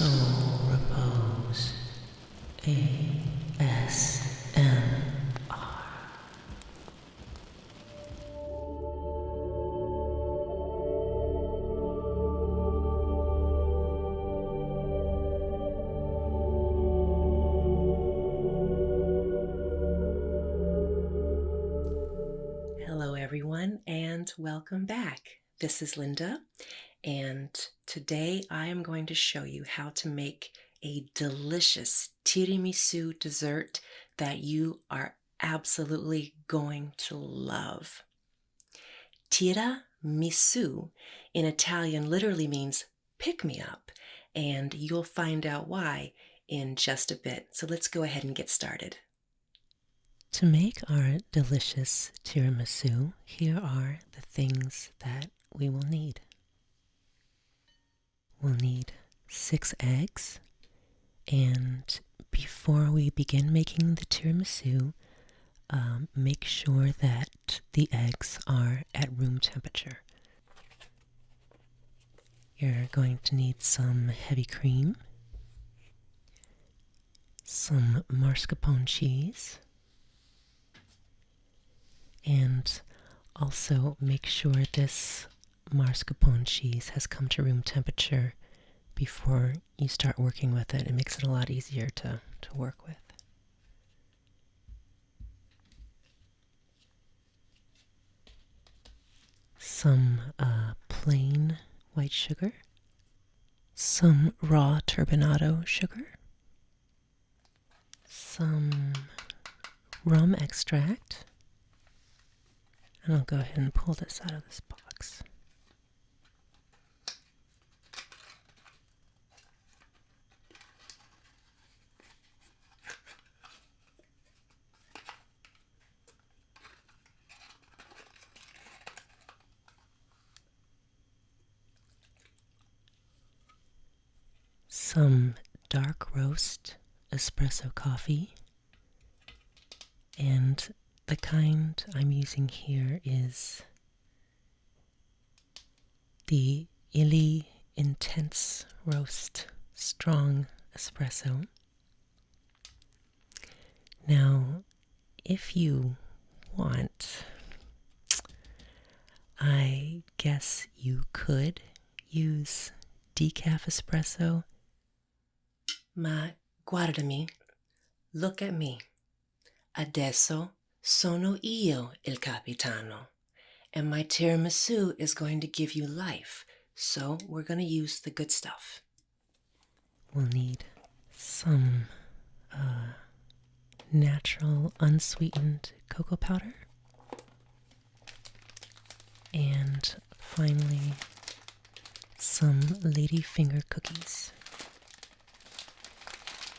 Soul Repose ASMR. Hello everyone and welcome back. This is Linda, and today I am going to show you how to make a delicious tiramisu dessert that you are absolutely going to love. Tiramisu in Italian literally means pick me up, and you'll find out why in just a bit. So let's go ahead and get started. To make our delicious tiramisu, here are the things that we will need. We'll need 6 eggs, and before we begin making the tiramisu, make sure that the eggs are at room temperature. You're going to need some heavy cream, some mascarpone cheese, and also make sure this mascarpone cheese has come to room temperature before you start working with it. It makes it a lot easier to work with. Some plain white sugar, some raw turbinado sugar, some rum extract, and I'll go ahead and pull this out of this box. Some dark roast espresso coffee, and the kind I'm using here is the Illy Intense Roast Strong Espresso. Now, if you want, I guess you could use decaf espresso. Ma guardami, look at me. Adesso sono io il capitano, and my tiramisu is going to give you life, so we're going to use the good stuff. We'll need some natural unsweetened cocoa powder, and finally some ladyfinger cookies.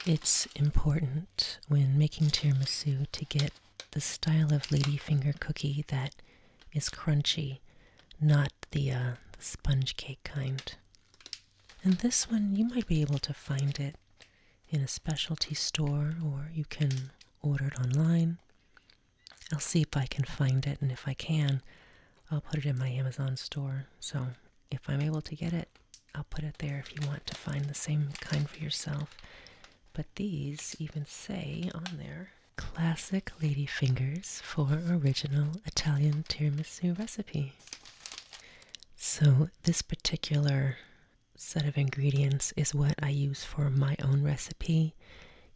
It's important when making tiramisu to get the style of ladyfinger cookie that is crunchy, not the sponge cake kind. And this one, you might be able to find it in a specialty store, or you can order it online. I'll see if I can find it, and if I can, I'll put it in my Amazon store. So if I'm able to get it, I'll put it there if you want to find the same kind for yourself. But these even say on there, classic ladyfingers for original Italian tiramisu recipe. So this particular set of ingredients is what I use for my own recipe.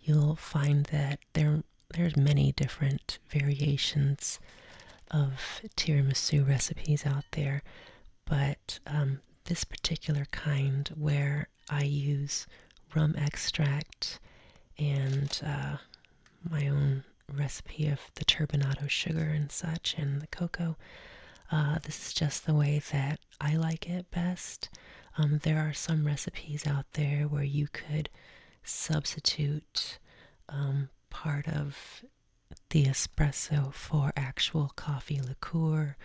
You'll find that there's many different variations of tiramisu recipes out there, but this particular kind, where I use rum extract and my own recipe of the turbinado sugar and such, and the cocoa, this is just the way that I like it best. There are some recipes out there where you could substitute part of the espresso for actual coffee liqueur.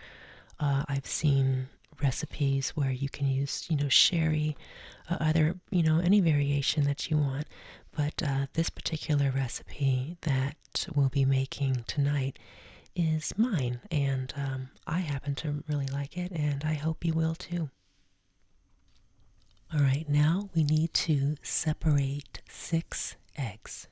I've seen recipes where you can use, sherry, either, any variation that you want. But this particular recipe that we'll be making tonight is mine, and I happen to really like it, and I hope you will too. All right, now we need to separate 6 eggs.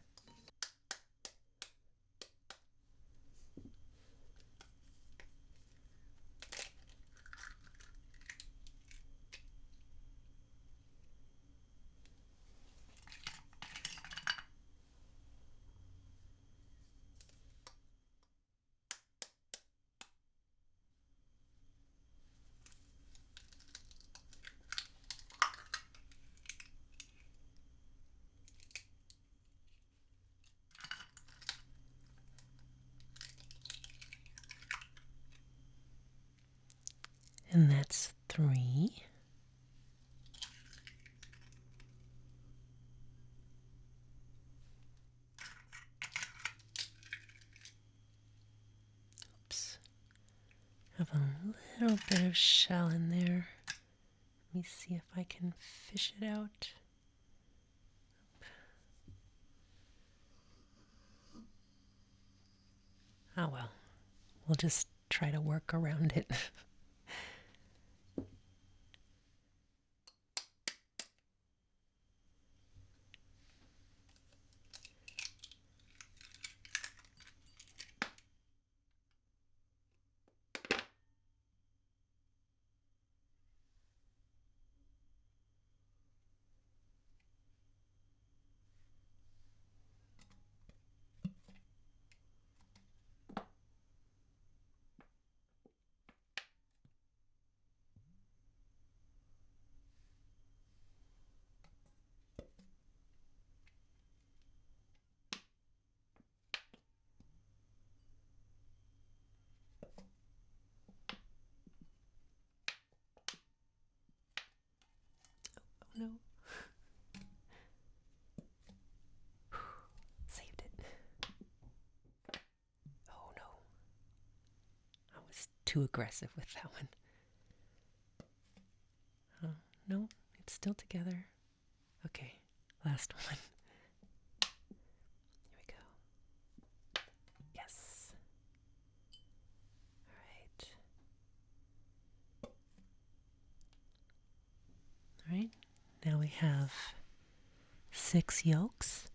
And that's 3. Oops. Have a little bit of shell in there. Let me see if I can fish it out. Oh well, we'll just try to work around it. Oh no. Saved it. Oh no. I was too aggressive with that one. Oh, no, it's still together. Okay, last one. Here we go. Yes. All right. All right, now we have 6 yolks,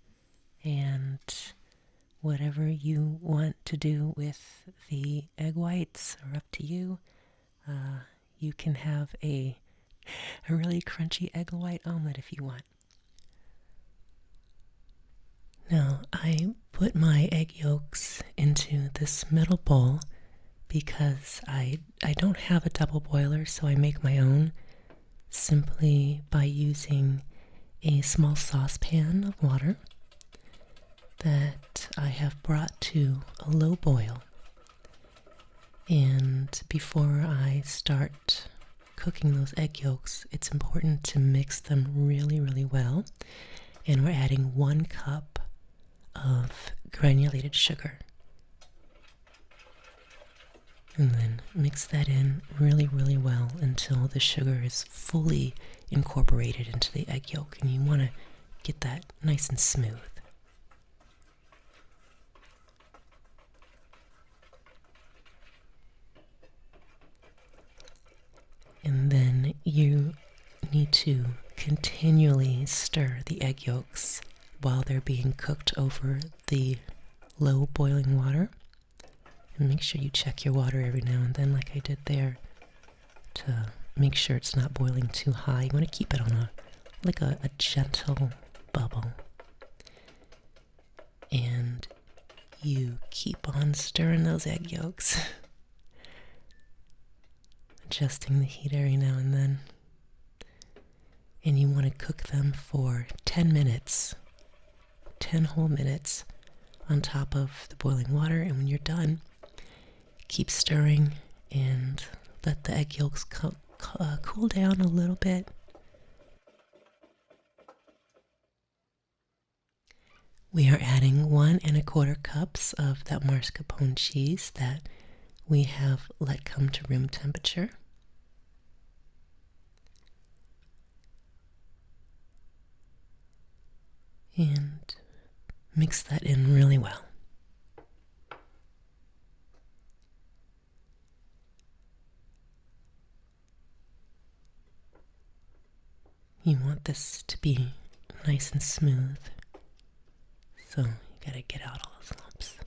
and whatever you want to do with the egg whites are up to you. You can have a really crunchy egg white omelet if you want. Now, I put my egg yolks into this metal bowl because I don't have a double boiler, so I make my own simply by using a small saucepan of water that I have brought to a low boil. And before I start cooking those egg yolks, it's important to mix them really, really well. And we're adding 1 cup of granulated sugar. And then mix that in really, really well until the sugar is fully incorporated into the egg yolk. And you want to get that nice and smooth. And then you need to continually stir the egg yolks while they're being cooked over the low boiling water. And make sure you check your water every now and then, like I did there, to make sure it's not boiling too high. You want to keep it on a gentle bubble. And you keep on stirring those egg yolks. Adjusting the heat every now and then. And you want to cook them for 10 minutes, 10 whole minutes on top of the boiling water. And when you're done, keep stirring and let the egg yolks cool down a little bit. We are adding 1 1/4 cups of that mascarpone cheese that we have let come to room temperature. And mix that in really well. You want this to be nice and smooth, so you gotta get out all those lumps.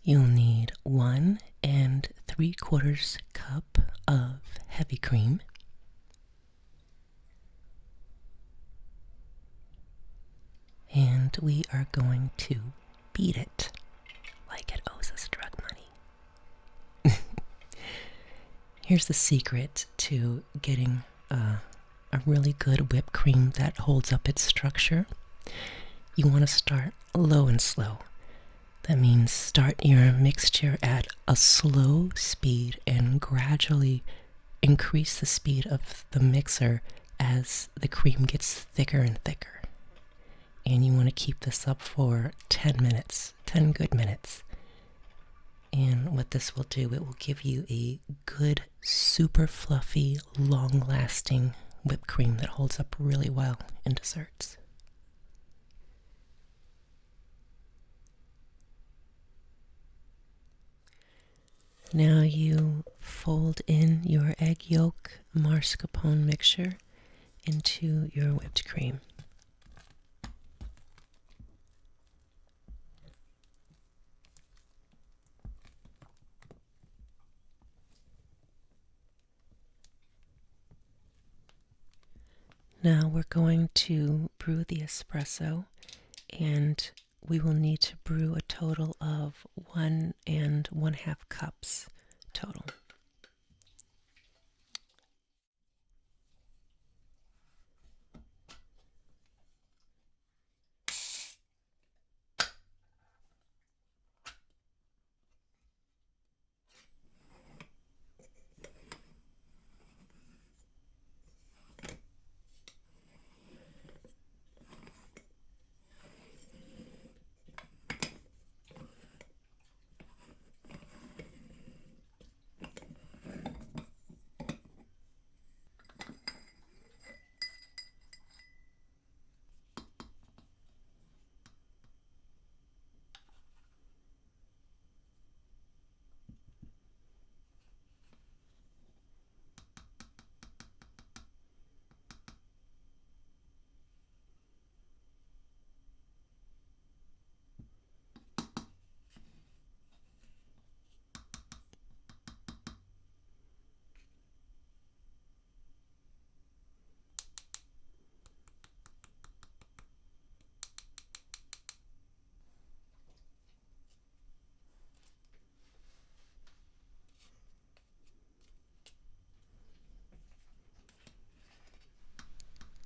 You'll need 1 3/4 cup of heavy cream, and we are going to beat it like it owes us drug money. Here's the secret to getting a really good whipped cream that holds up its structure. You want to start low and slow. That means start your mixture at a slow speed and gradually increase the speed of the mixer as the cream gets thicker and thicker. And you want to keep this up for 10 minutes, 10 good minutes. And what this will do, it will give you a good, super fluffy, long-lasting whipped cream that holds up really well in desserts. Now you fold in your egg yolk mascarpone mixture into your whipped cream. Now we're going to brew the espresso, and we will need to brew a total of 1 1/2 cups total.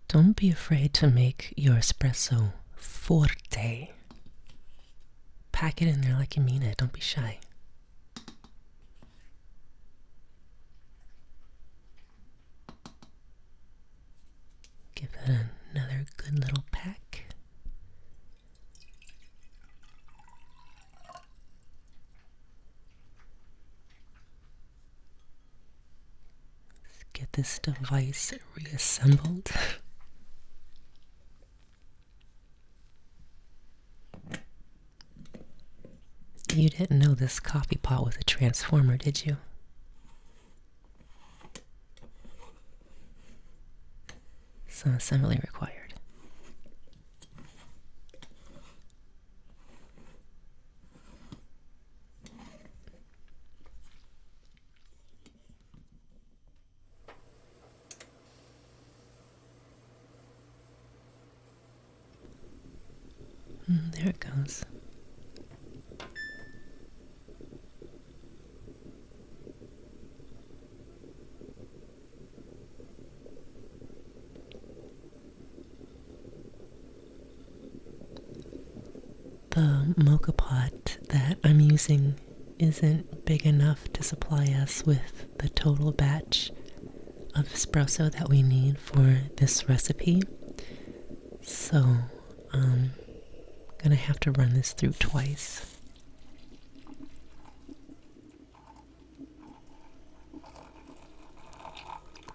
Don't be afraid to make your espresso forte. Pack it in there like you mean it. Don't be shy. Give that another good little pack. Let's get this device reassembled. You didn't know this coffee pot was a transformer, did you? Some assembly required. There it goes. The mocha pot that I'm using isn't big enough to supply us with the total batch of espresso that we need for this recipe. So I'm gonna have to run this through twice.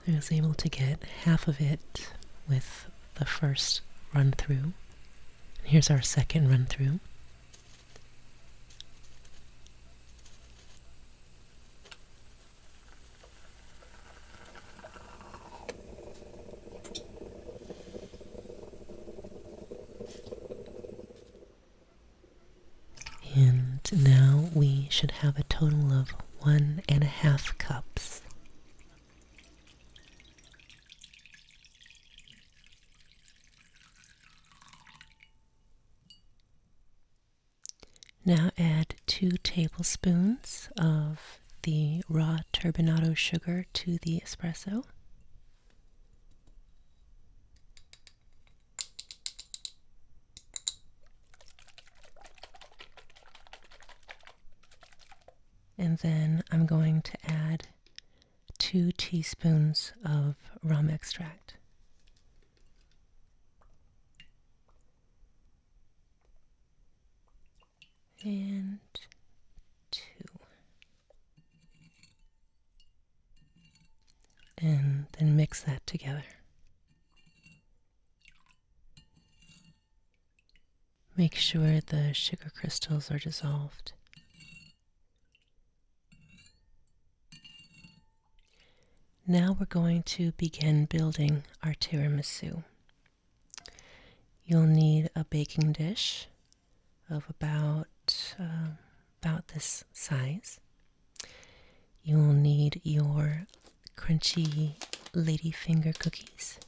I was able to get half of it with the first run through. Here's our second run through. now we should have a total of 1.5 cups. Now add 2 tablespoons of the raw turbinado sugar to the espresso. And then I'm going to add 2 teaspoons of rum extract. And 2. And then mix that together. Make sure the sugar crystals are dissolved. Now we're going to begin building our tiramisu. You'll need a baking dish of about this size. You'll need your crunchy ladyfinger cookies,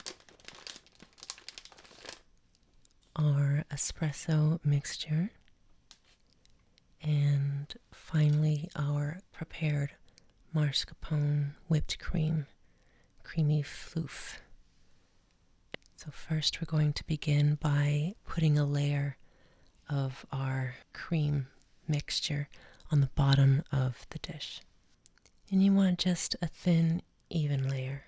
our espresso mixture, and finally our prepared mascarpone whipped cream, creamy floof. So first we're going to begin by putting a layer of our cream mixture on the bottom of the dish. And you want just a thin, even layer.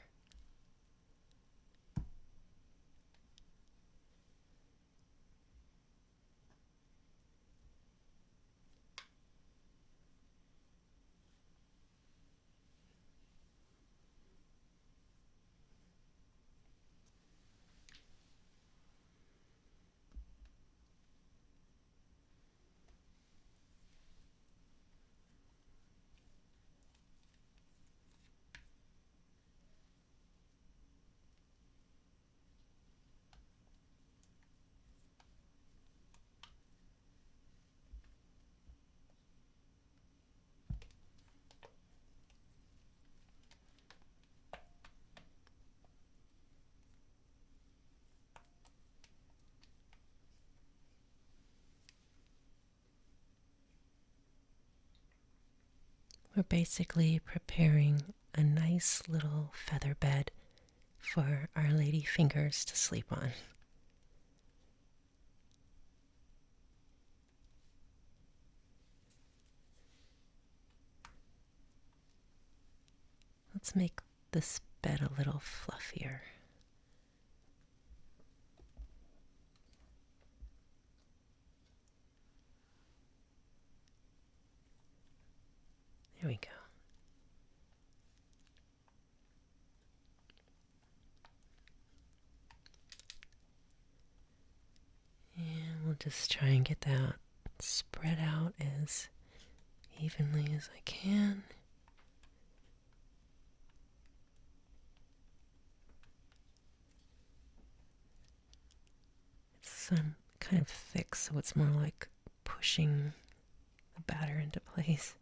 We're basically preparing a nice little feather bed for our lady fingers to sleep on. Let's make this bed a little fluffier. There we go. And we'll just try and get that spread out as evenly as I can. It's kind of thick, so it's more like pushing the batter into place.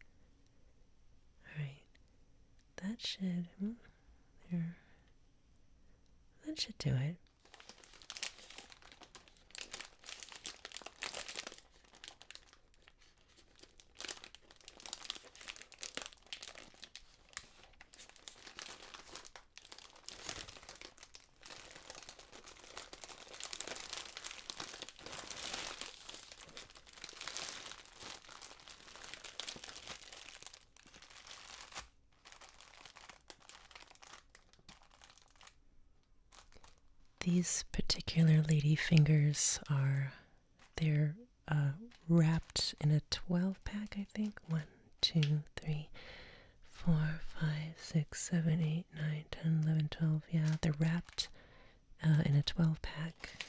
Alright, that should do it. These particular lady fingers they're wrapped in a 12-pack, I think. 1, 2, 3, 4, 5, 6, 7, 8, 9, 10, 11, 12. Yeah, they're wrapped in a 12-pack.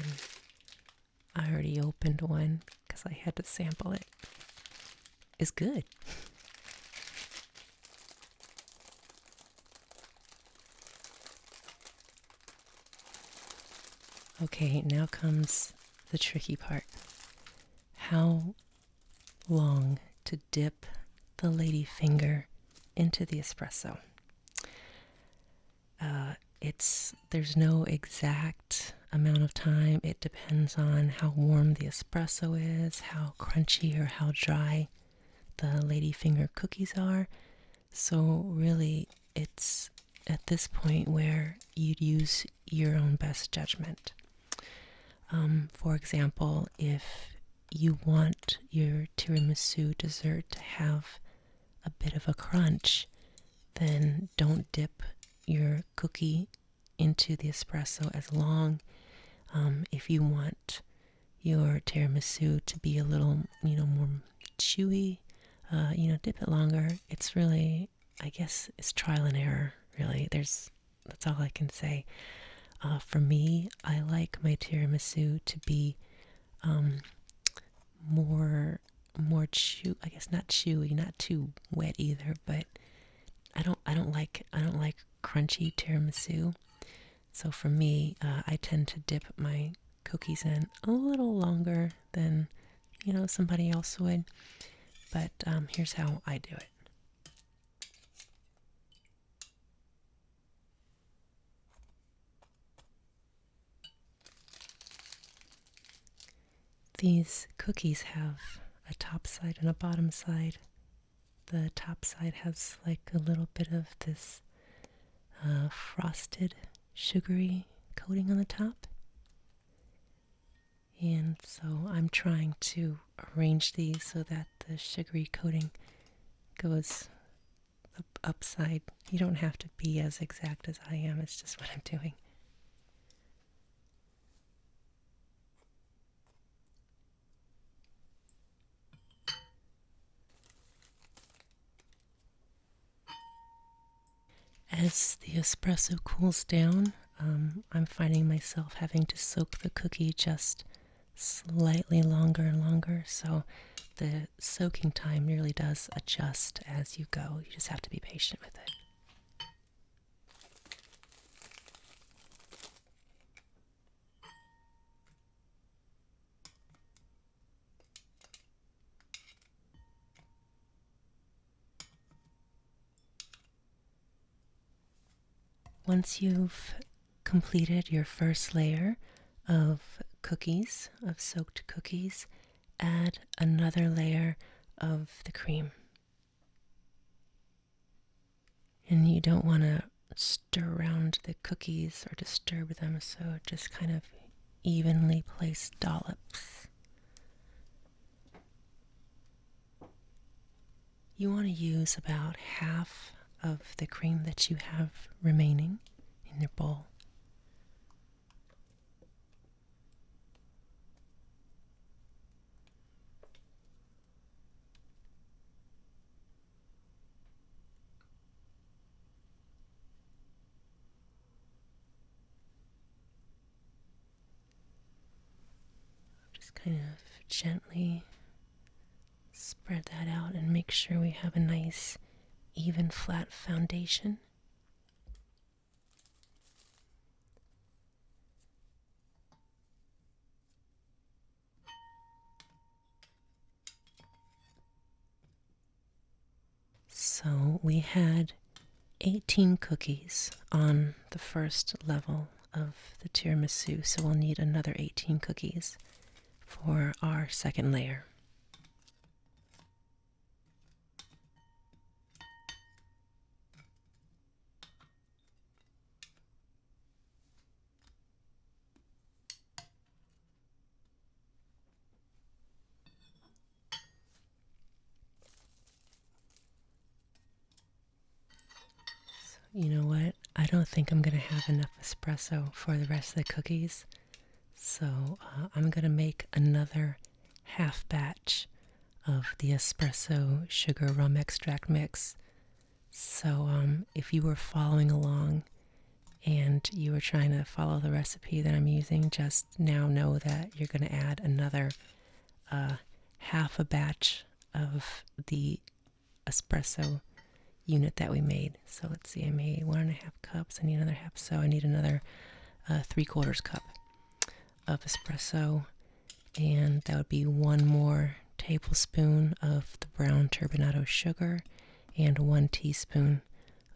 And I already opened one because I had to sample it. It's good. Okay, now comes the tricky part. How long to dip the ladyfinger into the espresso? There's no exact amount of time. It depends on how warm the espresso is, how crunchy or how dry the ladyfinger cookies are. So really, it's at this point where you'd use your own best judgment. For example, if you want your tiramisu dessert to have a bit of a crunch, then don't dip your cookie into the espresso as long. If you want your tiramisu to be a little, more chewy, dip it longer. It's really, I guess, it's trial and error, really. That's all I can say. For me, I like my tiramisu to be more I guess not chewy, not too wet either, but I don't like crunchy tiramisu. So for me, I tend to dip my cookies in a little longer than somebody else would. But here's how I do it. These cookies have a top side and a bottom side. The top side has like a little bit of this frosted, sugary coating on the top. And so I'm trying to arrange these so that the sugary coating goes upside. You don't have to be as exact as I am, it's just what I'm doing. As the espresso cools down, I'm finding myself having to soak the cookie just slightly longer and longer, so the soaking time really does adjust as you go. You just have to be patient with it. Once you've completed your first layer of cookies, of soaked cookies, add another layer of the cream. And you don't want to stir around the cookies or disturb them, so just kind of evenly place dollops. You want to use about half of the cream that you have remaining in your bowl. Just kind of gently spread that out and make sure we have a nice even flat foundation. So we had 18 cookies on the first level of the tiramisu, so we'll need another 18 cookies for our second layer. You know what? I don't think I'm going to have enough espresso for the rest of the cookies. So I'm going to make another half batch of the espresso sugar rum extract mix. So if you were following along and you were trying to follow the recipe that I'm using, just now know that you're going to add another half a batch of the espresso unit that we made. So let's see, I made 1.5 cups. I need another half, so I need another 3/4 cup of espresso, and that would be 1 more tablespoon of the brown turbinado sugar and 1 teaspoon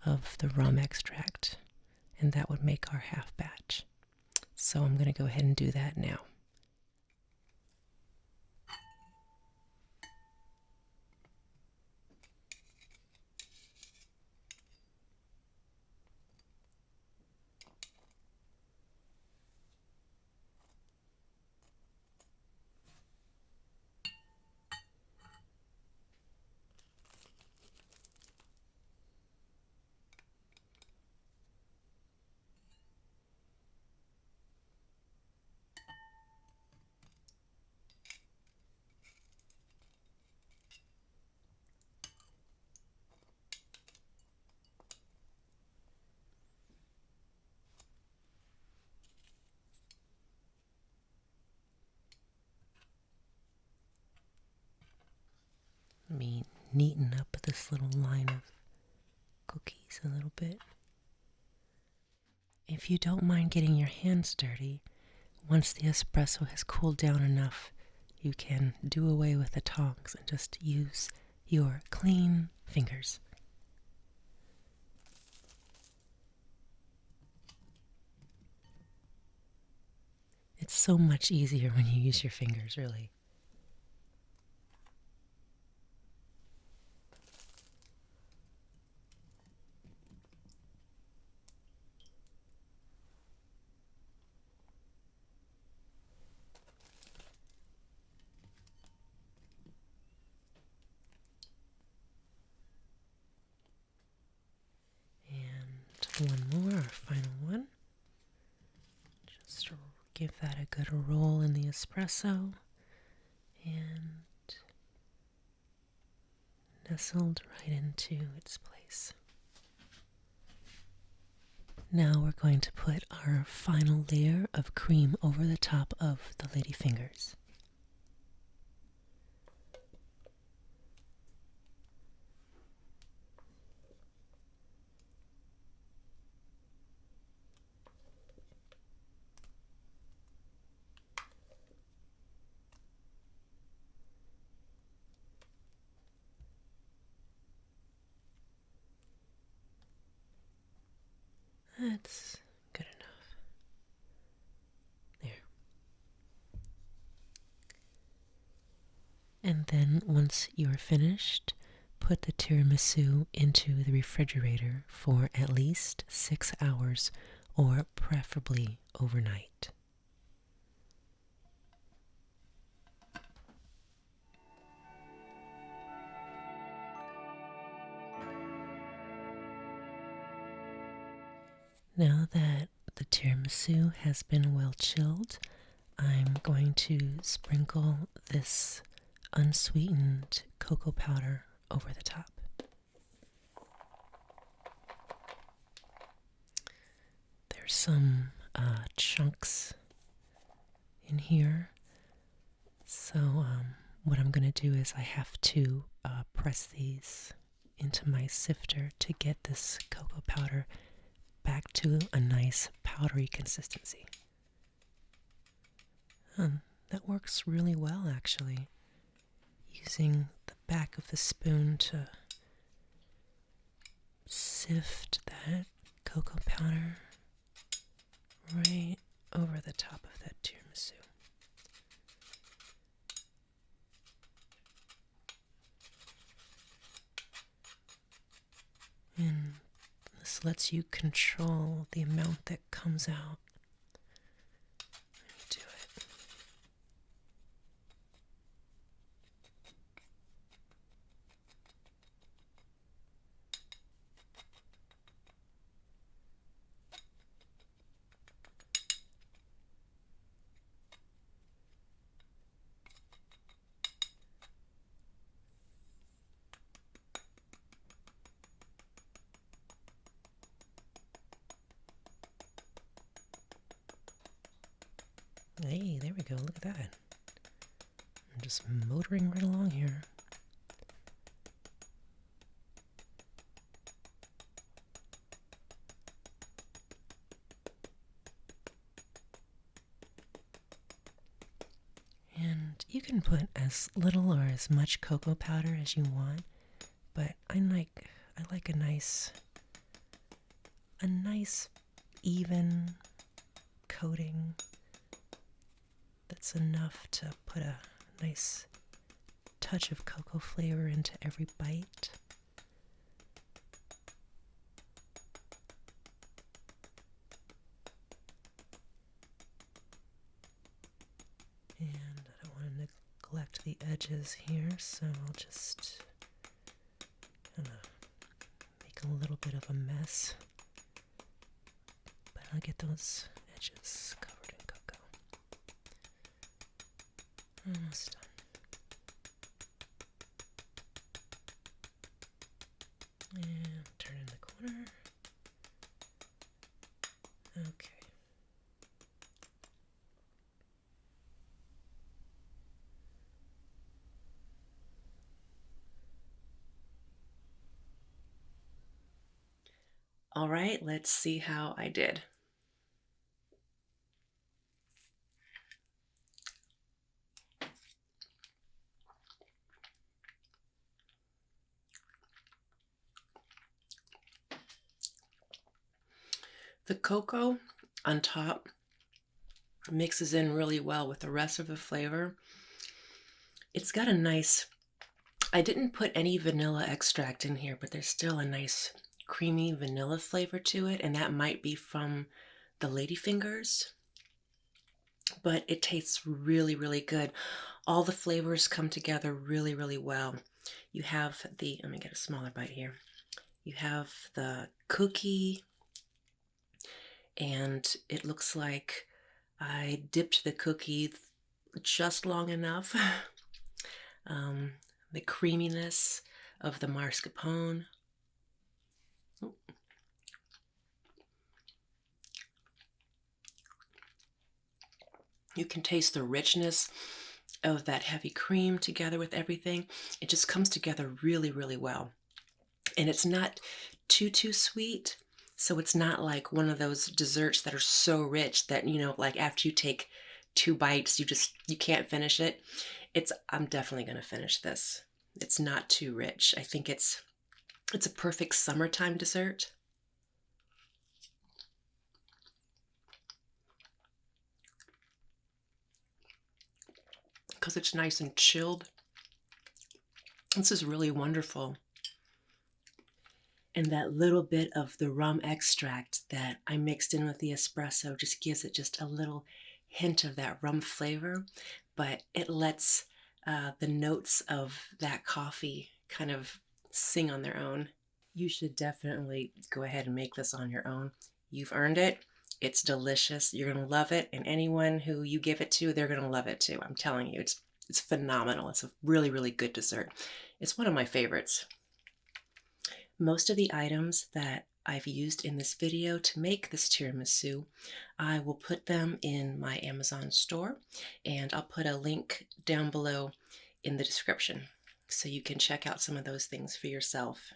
of the rum extract, and that would make our half batch. So I'm going to go ahead and do that now. Let me neaten up this little line of cookies a little bit. If you don't mind getting your hands dirty, once the espresso has cooled down enough, you can do away with the tongs and just use your clean fingers. It's so much easier when you use your fingers, really. One more, our final one. Just give that a good roll in the espresso, and nestled right into its place. Now we're going to put our final layer of cream over the top of the ladyfingers. That's good enough. There. And then once you're finished, put the tiramisu into the refrigerator for at least 6 hours, or preferably overnight. Now that the tiramisu has been well chilled, I'm going to sprinkle this unsweetened cocoa powder over the top. There's some chunks in here, so what I'm going to do is I have to press these into my sifter to get this cocoa powder back to a nice powdery consistency. That works really well, actually. Using the back of the spoon to sift that cocoa powder right over the top of that tiramisu. And this lets you control the amount that comes out. Let me do it. go. Look at that. I'm just motoring right along here. And you can put as little or as much cocoa powder as you want, but I like a nice even coating that's enough to put a nice touch of cocoa flavor into every bite. And I don't want to neglect the edges here, so I'll just kind of make a little bit of a mess. But I'll get those edges covered in cocoa. Almost done. And turn in the corner. Okay. All right, let's see how I did. The cocoa on top mixes in really well with the rest of the flavor. It's got a nice, I didn't put any vanilla extract in here, but there's still a nice creamy vanilla flavor to it, and that might be from the ladyfingers, but it tastes really, really good. All the flavors come together really, really well. You have the, let me get a smaller bite here. You have the cookie, and it looks like I dipped the cookie just long enough. The creaminess of the mascarpone. You can taste the richness of that heavy cream together with everything. It just comes together really, really well. And it's not too sweet. So it's not like one of those desserts that are so rich that, you know, like after you take 2 bites, you can't finish it. I'm definitely going to finish this. It's not too rich. I think it's a perfect summertime dessert. Because it's nice and chilled. This is really wonderful. And that little bit of the rum extract that I mixed in with the espresso just gives it just a little hint of that rum flavor, but it lets the notes of that coffee kind of sing on their own. You should definitely go ahead and make this on your own. You've earned it. It's delicious. You're going to love it. And anyone who you give it to, they're going to love it too. I'm telling you, it's phenomenal. It's a really, really good dessert. It's one of my favorites. Most of the items that I've used in this video to make this tiramisu, I will put them in my Amazon store, and I'll put a link down below in the description so you can check out some of those things for yourself.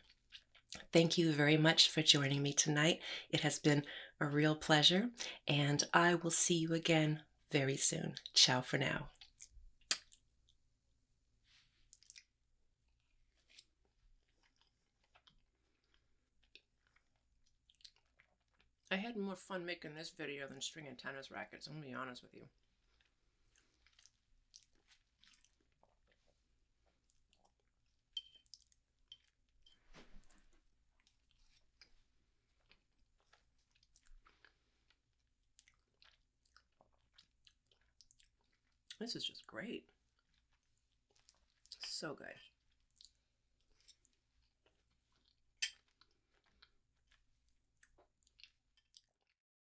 Thank you very much for joining me tonight. It has been a real pleasure, and I will see you again very soon. Ciao for now. I had more fun making this video than stringing tennis rackets, I'm gonna be honest with you. This is just great. So good.